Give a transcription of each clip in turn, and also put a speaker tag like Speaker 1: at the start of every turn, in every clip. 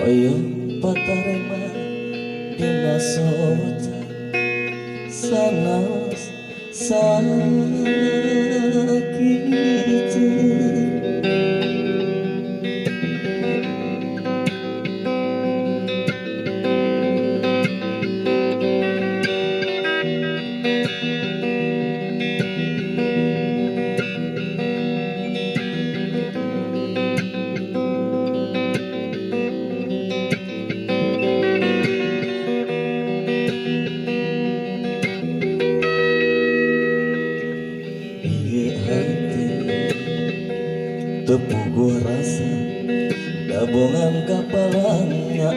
Speaker 1: Oyo patarema dina sota sanas sakiti tepuguh rasa gabungan kapalanya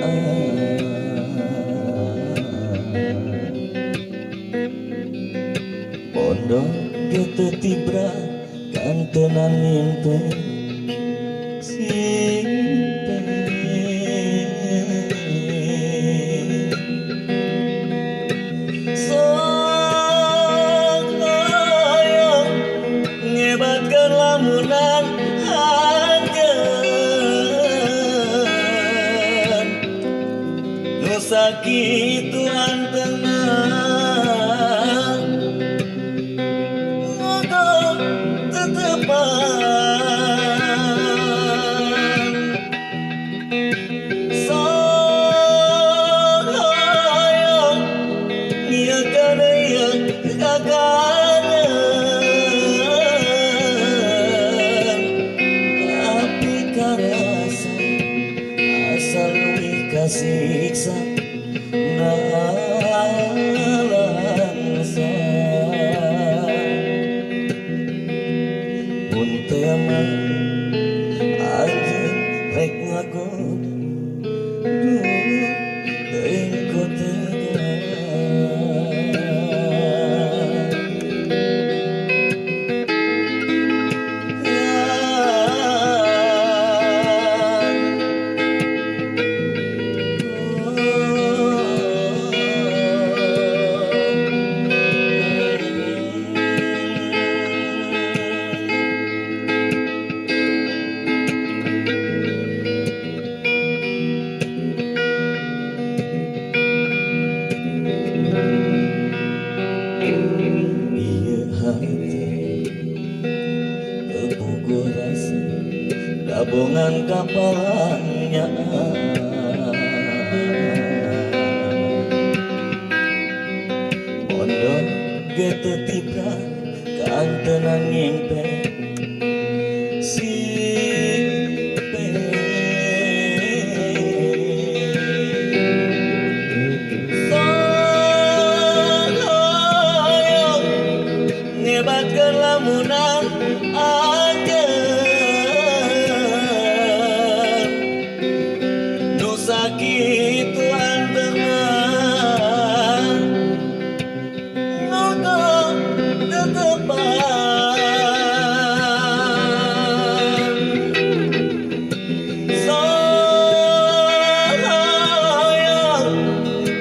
Speaker 1: pondok gitu tibra kantenan mimpi simpe sok hayang nyebatkan lamunan sakit Tuhan tenang ngotot tetepan sayang nia kadaya kaganan tapi karasa asal luwih kasiksa nalansa muntema anjeun rek ngagoda teuing kotega tepuguh rasa gabungan kapalnya pondok gitu tibra kantenan mimpi simpe sayang nyebatkan lamunan sakit Tuhan tenang ngotot tetepan sayang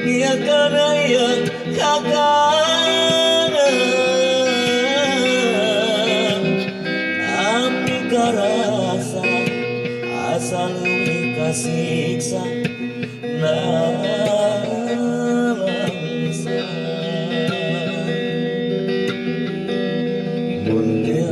Speaker 1: nia kadaya kaganan tapi karasa asal luwih kasiksa nalansa mun dia